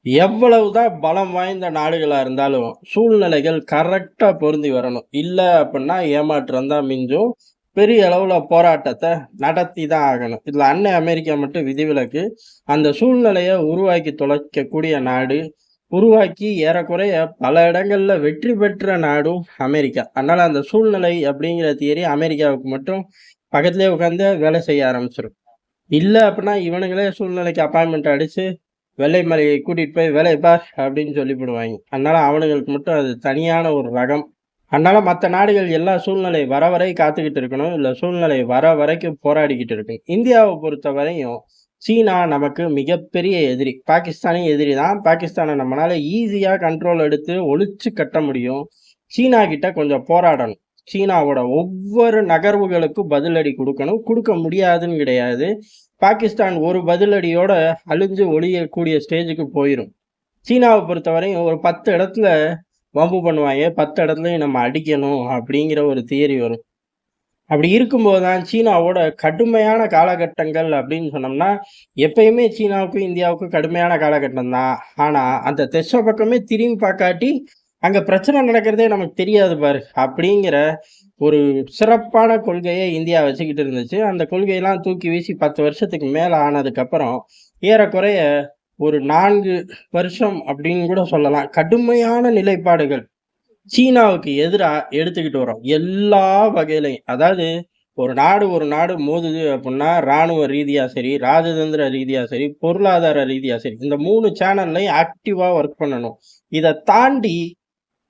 எவ்வளவுதான் பலம் வாய்ந்த நாடுகளா இருந்தாலும், சூழ்நிலைகள் கரெக்ட்டா பொருந்தி வரணும். இல்ல அப்புட்ன்னா ஏமாற்றம் தான் மிஞ்சும். பெரிய அளவுல போராட்டத்த நடத்தி தான் ஆகணும். இதுல அன்னை அமெரிக்கா மட்டும் விதிவிலக்கு. அந்த சூழ்நிலைய உருவாக்கி தொலைக்கக்கூடிய நாடு, உருவாக்கி ஏறக்குறைய பல இடங்கள்ல வெற்றி பெற்ற நாடும் அமெரிக்கா. அதனால அந்த சூழ்நிலை அப்படிங்கிற தியரி அமெரிக்காவுக்கு மட்டும் பக்கத்திலேயே உட்கார்ந்து வேலை செய்ய ஆரம்பிச்சுரும். இல்ல அப்புட்ன்னா இவனுங்களே சூழ்நிலைக்கு அப்பாயின்ட்மென்ட் அடிச்சு வெள்ளை மலையை கூட்டிட்டு போய் வேலைய பார் அப்படின்னு சொல்லிப்புடுவாய்ங்க. அதனால அவனுங்களுக்கு மட்டும் அது தனியான ஒரு ரகம். அதனால மத்த நாடுகள் எல்லா சூழ்நிலை வர வரை காத்துக்கிட்டு இருக்கணும். இல்ல சூழ்நிலை வர வரைக்கும் போராடிக்கிட்டு இருக்கு. இந்தியாவ பொறுத்தவரையும் சீனா நமக்கு மிகப்பெரிய எதிரி. பாகிஸ்தானும் எதிரி தான். பாகிஸ்தான நம்மனால ஈஸியா கண்ட்ரோல் எடுத்து ஒழிச்சு கட்ட முடியும். சீனா கிட்ட கொஞ்சம் போராடணும். சீனாவோட ஒவ்வொரு நகர்வுகளுக்கும் பதிலடி குடுக்கணும். குடுக்க முடியாதுன்னு கிடையாது. பாகிஸ்தான் ஒரு பதிலடியோட அழிஞ்சு ஒழியக்கூடிய ஸ்டேஜுக்கு போயிரும். சீனாவ பொறுத்தவரையும் ஒரு 10 இடத்துல வம்பு பண்ணுவாய்ங்க. 10 இடத்துலயும் நம்ம அடிக்கணும் அப்படிங்கிற ஒரு தியரி வரும். அப்படி இருக்கும்போது தான் சீனாவோட கடுமையான காலகட்டங்கள் அப்படின்னு சொன்னோம்னா, எப்பயுமே சீனாவுக்கும், இந்தியாவுக்கும் கடுமையான காலகட்டம் தான். ஆனா, அந்த திசை பக்கமே திரும்பி பார்க்காட்டி, அங்க பிரச்சனை நடக்கிறதே நமக்கு தெரியாது பாரு! அப்படிங்கிற ஒரு சிறப்பான கொள்கைய இந்தியா வச்சுக்கிட்டு இருந்துச்சு. அந்த கொள்கையெல்லாம் தூக்கி வீசி 10 வருஷத்துக்கு மேல ஆனதுக்கப்புறம், ஏறக்குறைய ஒரு 4 வருஷம் அப்படின்னு கூட சொல்லலாம். கடுமையான நிலைப்பாடுகள் சீனாவுக்கு எதிரா எடுத்துக்கிட்டு வரோம். எல்லா வகையிலயும். அதாவது ஒரு நாடு மோதுது அப்புட்ன்னா, ராணுவ ரீதியா சரி, ராஜதந்திர ரீதியா சரி, பொருளாதார ரீதியா சரி, இந்த 3 சேனல்லயும் ஆக்டிவா ஒர்க் பண்ணணும். இத தாண்டி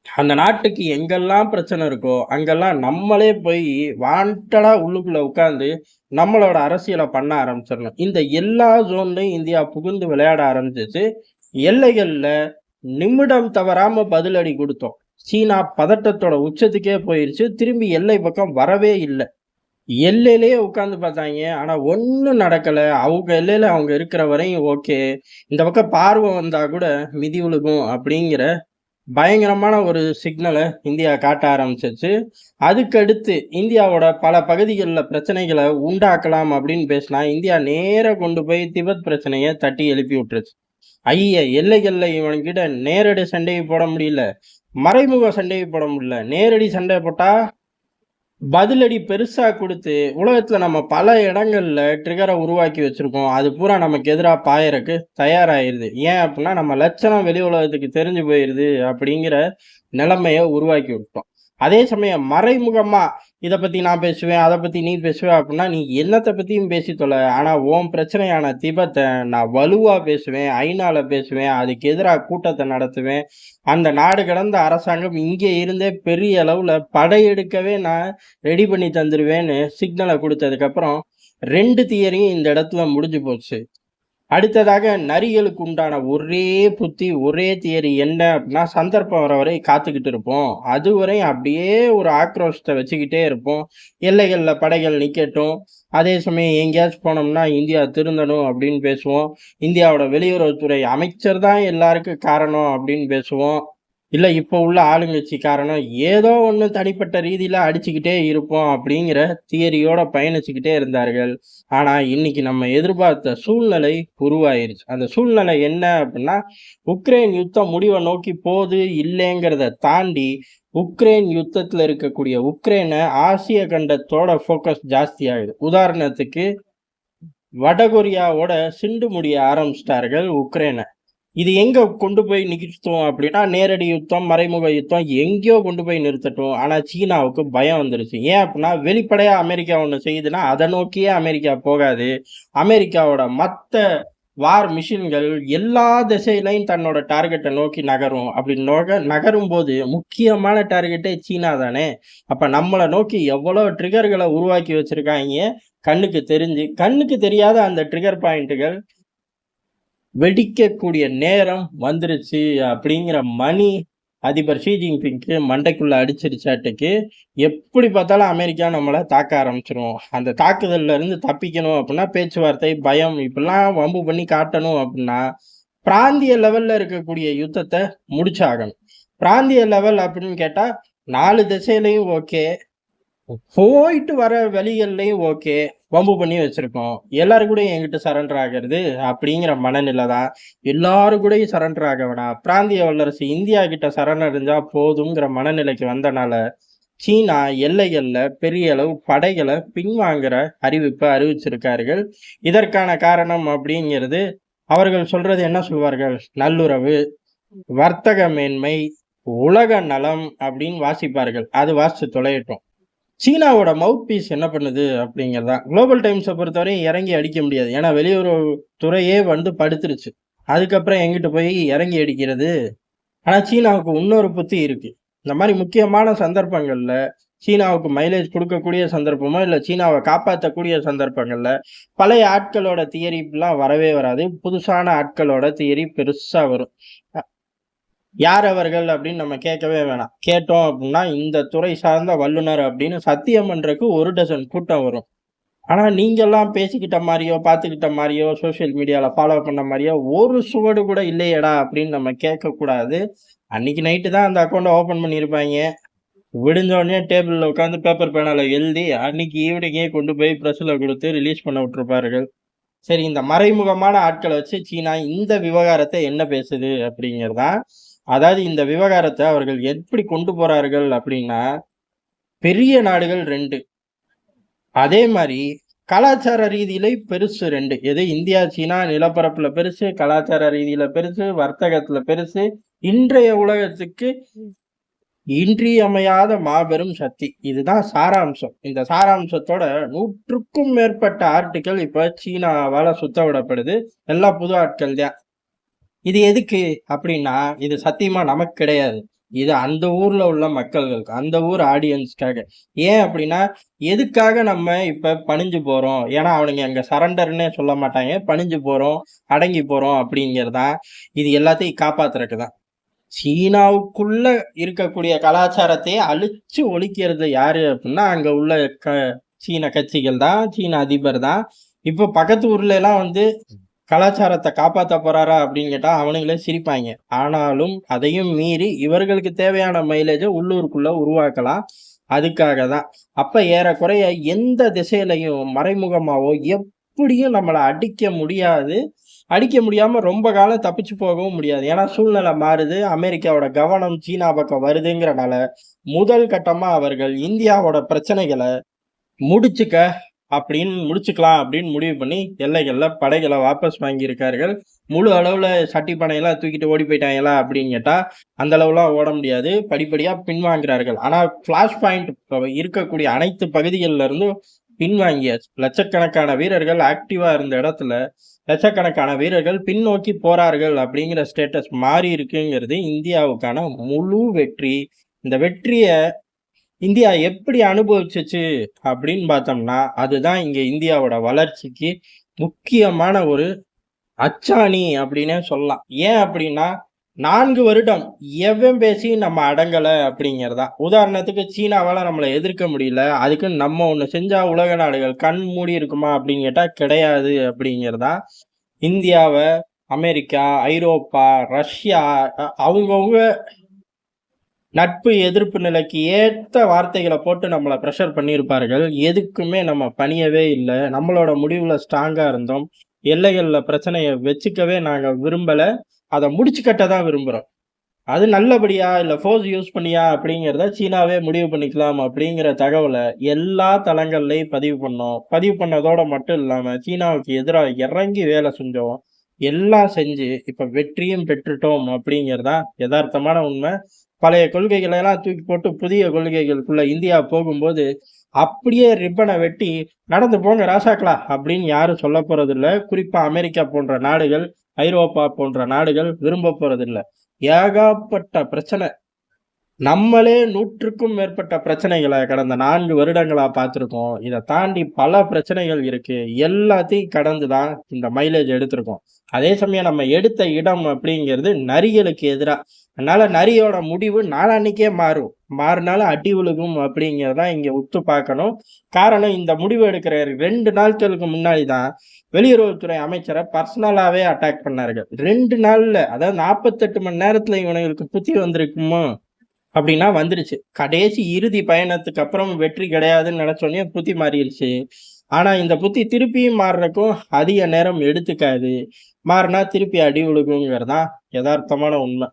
அந்த நாட்டுக்கு எங்கெல்லாம் பிரச்சனை இருக்கோ, அங்கெல்லாம் நம்மளே போய் வாண்டடா உள்ளுக்குள்ள உட்கார்ந்து, நம்மளோட அரசியல பண்ண ஆரம்பிச்சிரணும். இந்த எல்லா ஜோன்லயும் இந்தியா புகுந்து விளையாட ஆரம்பிச்சுச்சு. எல்லைகள்ல நிமிடம் தவறாம பதிலடி குடுத்தோம். சீனா பதட்டத்தோட உச்சத்துக்கே போயிருச்சு. திரும்பி எல்லை பக்கம் வரவே இல்ல. எல்லையிலேயே உட்கார்ந்து பார்த்தாய்ங்க. ஆனா ஒண்ணும் நடக்கல. அவங்க எல்லையில அவங்க இருக்கிற வரையும் ஓகே. இந்த பக்கம் பார்வ வந்தா கூட மிதி விழுகும் அப்படிங்கிற பயங்கரமான ஒரு சிக்னல இந்தியா காட்ட ஆரம்பிச்சுச்சு. அதுக்கடுத்து இந்தியாவோட பல பகுதிகள்ல பிரச்சனைகள உண்டாக்கலாம் அப்படின்னு பேசினா, இந்தியா நேரா கொண்டு போய் திபெத் பிரச்சனைய தட்டி எழுப்பி விட்டுருச்சு. எல்லைகள்ல இவன்கிட்ட நேரடி சண்டைய போட முடியல. மறைமுக சண்டைய போட முடியல. நேரடி சண்டை போட்டா பதிலடி பெருசா குடுத்து, உலகத்துல நம்ம பல இடங்கள்ல ட்ரிகர உருவாக்கி வச்சிருக்கோம். அது பூரா நமக்கு எதிரா பாயறக்கு தயாராயிருது. ஏன் அப்டின்னா, நம்ம லட்சணம் வெளி உலகத்துக்கு தெரிஞ்சு போயிருது அப்படிங்கிற நிலைமைய உருவாக்கி விட்டோம். அதே சமயம் மறைமுகமா இத பத்தி நான் பேசுவேன், அத பத்தி நீ பேசுவ அப்டின்னா, நீ என்னத்த பத்தியும் பேசி தொல. ஆனா உன் பிரச்சனையான திபெத்த நான் வலுவா பேசுவேன், ஐநால பேசுவேன், அதுக்கு எதிரா கூட்டத்த நடத்துவேன். அந்த நாடு கடந்த அரசாங்கம் இங்கே இருந்தே பெரிய அளவுல படையெடுக்கவே நான் ரெடி பண்ணி தந்துருவேன்னு சிக்னல குடுத்ததுக்கப்புறம் 2 தியரியும் இந்த இடத்துல முடிஞ்சு போச்சு. அடுத்ததாக நரிகளுக்கு உண்டான ஒரே புத்தி, ஒரே தியரி என்ன அப்டின்னா, சந்தர்ப்பம் வர வரை காத்துக்கிட்டு இருப்போம். அதுவரை அப்படியே ஒரு ஆக்ரோஷத்த வச்சுக்கிட்டே இருப்போம். எல்லைகள்ல படைகள் நிக்கட்டும். அதே சமயம் எங்கேயாச்சும் போனோம்னா, இந்தியா திருந்தணும் அப்படின்னு பேசுவோம். இந்தியாவோட வெளியுறவுத்துறை அமைச்சர் தான் எல்லாருக்கும் காரணம் அப்படின்னு பேசுவோம். இல்ல இப்ப உள்ள ஆளுங்கட்சி காரணம். ஏதோ ஒண்ணு தனிப்பட்ட ரீதியில அடிச்சுக்கிட்டே இருப்போம் அப்படிங்கிற தியரியோட பயணிச்சுக்கிட்டே இருந்தார்கள். ஆனா, இன்னைக்கு நம்ம எதிர்பார்த்த சூழ்நிலை உருவாயிருச்சு. அந்த சூழ்நிலை என்ன அப்டின்னா, உக்ரைன் யுத்தம் முடிவ நோக்கி போது, இல்லேங்கிறத தாண்டி, உக்ரைன் யுத்தத்துல இருக்கக்கூடிய உக்ரைன ஆசிய கண்டத்தோட ஃபோக்கஸ் ஜாஸ்தி ஆகுது. உதாரணத்துக்கு, வடகொரியாவோட சிண்டு முடிய ஆரம்பிச்சுட்டார்கள் உக்ரைன. இது எங்க கொண்டு போய் நிறுத்தும் அப்டின்னா, நேரடி யுத்தம், மறைமுக யுத்தம் எங்கேயோ கொண்டு போய் நிறுத்தட்டும். ஆனா, சீனாவுக்கு பயம் வந்துருச்சு. ஏன் அப்டின்னா, வெளிப்படையா அமெரிக்கா ஒண்ணு செய்யுதுன்னா, அத நோக்கியே அமெரிக்கா போகாது. அமெரிக்காவோட மத்த வார் மிஷின்கள் எல்லா திசையிலயும் தன்னோட டார்கெட்ட நோக்கி நகரும். அப்படி நகரும்போது முக்கியமான டார்கெட்டே சீனா தானே! அப்ப நம்மள நோக்கி எவ்வளோ ட்ரிகர்கள உருவாக்கி வச்சிருக்காய்ங்க, கண்ணுக்கு தெரிஞ்சு. கண்ணுக்கு தெரியாத அந்த ட்ரிகர் பாயிண்ட்டுகள் வெடிக்கக்கூடிய நேரம் வந்துருச்சு அப்படிங்கிற மணி அதிபர் ஷி ஜின்பிங்க்கு மண்டைக்குள்ள அடிச்சிருச்சாட்டுக்கு, எப்படி பார்த்தாலும் அமெரிக்கா நம்மள தாக்க ஆரம்பிச்சுரும். அந்த தாக்குதல்ல இருந்து தப்பிக்கணும் அப்படின்னா, பேச்சுவார்த்தை, பயம் இப்படிலாம் வம்பு பண்ணி காட்டணும் அப்படின்னா, பிராந்திய லெவல்ல இருக்கக்கூடிய யுத்தத்த முடிச்சாகணும். பிராந்திய லெவல் அப்படின்னு கேட்டா, 4 திசையிலயும் ஓகே. போயிட்டு வர வழிகள்லயும் ஓகே. வம்பு பண்ணி வச்சிருக்கோம். எல்லாரு கூடயும் என்கிட்ட சரண்டர் ஆகுறது அப்படிங்கிற மனநிலை தான். எல்லாரு கூடயும் சரண்டர் ஆக வேணாம். பிராந்திய வல்லரசு இந்தியா கிட்ட சரணடைஞ்சா போதுங்கிற மனநிலைக்கு வந்தனால, சீனா எல்லைகள்ல பெரிய அளவு படைகள பின்வாங்குற அறிவிப்ப அறிவிச்சிருக்கார்கள். இதற்கான காரணம் அப்படிங்கிறது, அவர்கள் சொல்றது என்ன சொல்வார்கள்? நல்லுறவு, வர்த்தக மேன்மை, உலக நலம் அப்படின்னு வாசிப்பார்கள். அது வாசிச்சு தொலையட்டும். சீனாவோட மவுத் பீஸ் என்ன பண்ணுது அப்படிங்கிறதா. குளோபல் டைம்ஸை பொறுத்தவரையும் இறங்கி அடிக்க முடியாது. ஏன்னா வெளியுறவு துறையே வந்து படுத்துருச்சு. அதுக்கப்புறம் எங்கிட்டு போய் இறங்கி அடிக்கிறது. ஆனா சீனாவுக்கு இன்னொரு புத்தி இருக்கு. இந்த மாதிரி முக்கியமான சந்தர்ப்பங்கள்ல சீனாவுக்கு மைலேஜ் கொடுக்கக்கூடிய சந்தர்ப்பமோ, இல்ல சீனாவை காப்பாற்றக்கூடிய சந்தர்ப்பங்கள்ல பழைய ஆட்களோட தியரிலாம் வரவே வராது. புதுசான ஆட்களோட தியரி பெருசா வரும். யார் அவர்கள் அப்படின்னு நம்ம கேட்கவே வேணாம். கேட்டோம் அப்படின்னா இந்த துறை சார்ந்த வல்லுனர் அப்படின்னு சத்தியம் பண்றதுக்கு 1 டஜன் கூட்டம் வரும். ஆனா நீங்கெல்லாம் பேசிக்கிட்ட மாதிரியோ, பார்த்துக்கிட்ட மாதிரியோ, சோசியல் மீடியால ஃபாலோ பண்ண மாதிரியோ ஒரு சுவடு கூட இல்லையேடா அப்படின்னு நம்ம கேட்கக்கூடாது. அன்னைக்கு நைட்டு தான் அந்த அக்கௌண்ட்டை ஓப்பன் பண்ணியிருப்பாங்க. விடிஞ்ச உடனே டேபிள்ல உட்காந்து பேப்பர் பேனால எழுதி அன்னைக்கு ஈவினிங்கே கொண்டு போய் பிரஸ்ல கொடுத்து ரிலீஸ் பண்ண விட்டுருப்பார்கள். சரி, இந்த மறைமுகமான ஆட்களை வச்சு சீனா இந்த விவகாரத்தை என்ன பேசுது அப்படிங்கிறதான். அதாவது இந்த விவகாரத்தை அவர்கள் எப்படி கொண்டு போறார்கள் அப்படின்னா, பெரிய நாடுகள் 2. அதே மாதிரி கலாச்சார ரீதியில பெருசு 2. எது? இந்தியா, சீனா நிலப்பரப்புல பெருசு, கலாச்சார ரீதியில பெருசு, வர்த்தகத்துல பெருசு. இன்றைய உலகத்துக்கு இன்றியமையாத மாபெரும் சக்தி. இதுதான் சாராம்சம். இந்த சாராம்சத்தோட 100க்கும் மேற்பட்ட ஆர்டிக்கல் இப்ப சீனாவால சுத்த விடப்படுது. எல்லாம் புது ஆட்கள் தான். இது எதுக்கு அப்படின்னா, இது சத்தியமா நமக்கு கிடையாது. இது அந்த ஊர்ல உள்ள மக்கள்களுக்கு, அந்த ஊர் ஆடியன்ஸ்க்காக. ஏன் அப்படின்னா, எதுக்காக நம்ம இப்ப பணிஞ்சு போறோம்? ஏன்னா அவனுங்க அங்க சரண்டர்னே சொல்ல மாட்டாங்க. பணிஞ்சு போறோம், அடங்கி போறோம் அப்படிங்கிறதான். இது எல்லாத்தையும் காப்பாத்துறதுக்கு தான். சீனாவுக்குள்ள இருக்கக்கூடிய கலாச்சாரத்தையே அழிச்சு ஒழிக்கிறது யாரு அப்படின்னா, அங்க உள்ள சீன கட்சிகள் தான், சீன அதிபர் தான். இப்போ பக்கத்து ஊர்ல எல்லாம் வந்து கலாச்சாரத்தை காப்பாத்த போறாரா அப்படின்னு கேட்டா அவனுங்களே சிரிப்பாங்க. ஆனாலும் அதையும் மீறி இவர்களுக்கு தேவையான மைலேஜை உள்ளூருக்குள்ள உருவாக்கலாம். அதுக்காக தான். அப்ப ஏறக்குறைய எந்த திசையிலையும் மறைமுகமாவோ எப்படியும் நம்மளை அடிக்க முடியாது. அடிக்க முடியாம ரொம்ப காலம் தப்பிச்சு போகவும் முடியாது. ஏன்னா சூழ்நிலை மாறுது. அமெரிக்காவோட கவனம் சீனா பக்கம் வருதுங்கிறனால முதல் கட்டமா அவர்கள் இந்தியாவோட பிரச்சனைகளை முடிச்சுக்க முடிச்சுக்கலாம் அப்படின்னு முடிவு பண்ணி எல்லைகள்ல படைகளை வாபஸ் வாங்கியிருக்கார்கள். முழு அளவுல சட்டி பனையெல்லாம் தூக்கிட்டு ஓடி போயிட்டாங்களா அப்படின்னு கேட்டா அந்த அளவுலாம் ஓட முடியாது. படிப்படியா பின்வாங்கிறார்கள். ஆனா பிளாஷ் பாயிண்ட் இருக்கக்கூடிய அனைத்து பகுதிகளில இருந்தும் பின்வாங்கியாச்சு. லட்சக்கணக்கான வீரர்கள் ஆக்டிவா இருந்த இடத்துல லட்சக்கணக்கான வீரர்கள் பின்னோக்கி போறார்கள் அப்படிங்கிற ஸ்டேட்டஸ் மாறி இருக்குங்கிறது இந்தியாவுக்கான முழு வெற்றி. இந்த வெற்றியை இந்தியா எப்படி அனுபவிச்சுச்சு அப்படின்னு பார்த்தோம்னா, அதுதான் இங்க இந்தியாவோட வளர்ச்சிக்கு முக்கியமான ஒரு அச்சாணி அப்படின்னே சொல்லலாம். ஏன் அப்படின்னா, 4 வருடம் எவன் பேசி நம்ம அடங்கல அப்படிங்கிறதா. உதாரணத்துக்கு சீனாவால நம்மளை எதிர்க்க முடியல. அதுக்கு நம்ம ஒண்ணு செஞ்சா உலக நாடுகள் கண் மூடி இருக்குமா அப்படின்னு கேட்டா கிடையாது அப்படிங்கிறதா. இந்தியாவ, அமெரிக்கா, ஐரோப்பா, ரஷ்யா அவங்கவுங்க நட்பு எதிர்ப்பு நிலைக்கு ஏத்த வார்த்தைகளை போட்டு நம்மளை ப்ரெஷர் பண்ணியிருப்பார்கள். எதுக்குமே நம்ம பணியவே இல்லை. நம்மளோட முடிவுல ஸ்ட்ராங்கா இருந்தோம். எல்லைகள்ல பிரச்சனையை வச்சுக்கவே நாங்க விரும்பல. அதை முடிச்சு கட்ட தான் விரும்புறோம். அது நல்லபடியா இல்ல ஃபோர்ஸ் யூஸ் பண்ணியா அப்படிங்கிறத சீனாவே முடிவு பண்ணிக்கலாம் அப்படிங்கிற தகவலை எல்லா தளங்கள்லையும் பதிவு பண்ணோம். பதிவு பண்ணதோட மட்டும் இல்லாம சீனாவுக்கு எதிராக இறங்கி வேலை செஞ்சோம். எல்லாம் செஞ்சு இப்ப வெற்றியும் பெற்றுட்டோம் அப்படிங்கிறதா யதார்த்தமான உண்மை. பழைய கொள்கைகளை எல்லாம் தூக்கி போட்டு புதிய கொள்கைகளுக்குள்ள இந்தியா போகும்போது அப்படியே ரிப்பனை வெட்டி நடந்து போங்க ராசாக்களா அப்படின்னு யாரும் சொல்ல போறது இல்ல. குறிப்பா அமெரிக்கா போன்ற நாடுகள், ஐரோப்பா போன்ற நாடுகள் விரும்ப போறது இல்ல. ஏகப்பட்ட பிரச்சனை. நம்மளே 100க்கும் மேற்பட்ட பிரச்சனைகளை கடந்த 4 வருடங்களா பார்த்திருக்கோம். இதை தாண்டி பல பிரச்சனைகள் இருக்கு. எல்லாத்தையும் கடந்து தான் இந்த மைலேஜ் எடுத்திருக்கோம். அதே சமயம் நம்ம எடுத்த இடம் அப்படிங்கிறது நரிகளுக்கு எதிரா. அதனால நரியோட முடிவு நாளான்னைக்கே மாறும். மாறினாலும் அடி விழுகும் அப்படிங்கிறதான் இங்க உத்து பார்க்கணும். காரணம், இந்த முடிவு எடுக்கிற 2 நாட்களுக்கு முன்னாடி தான் வெளியுறவுத்துறை அமைச்சரை பர்சனலாவே அட்டாக் பண்ணார்கள். 2 நாள்ல, அதாவது 48 மணி நேரத்துல இவனுங்களுக்கு புத்தி வந்திருக்குமோ அப்படின்னா வந்துருச்சு. கடைசி இறுதி பயணத்துக்கு அப்புறம் வெற்றி கிடையாதுன்னு நினைச்சோடனே புத்தி மாறிடுச்சு. ஆனா இந்த புத்தி திருப்பியும் மாறுறக்கும் அதிக நேரம் எடுத்துக்காது. மாறுனா திருப்பி அடி விழுகுங்கிறது தான் எதார்த்தமான உண்மை.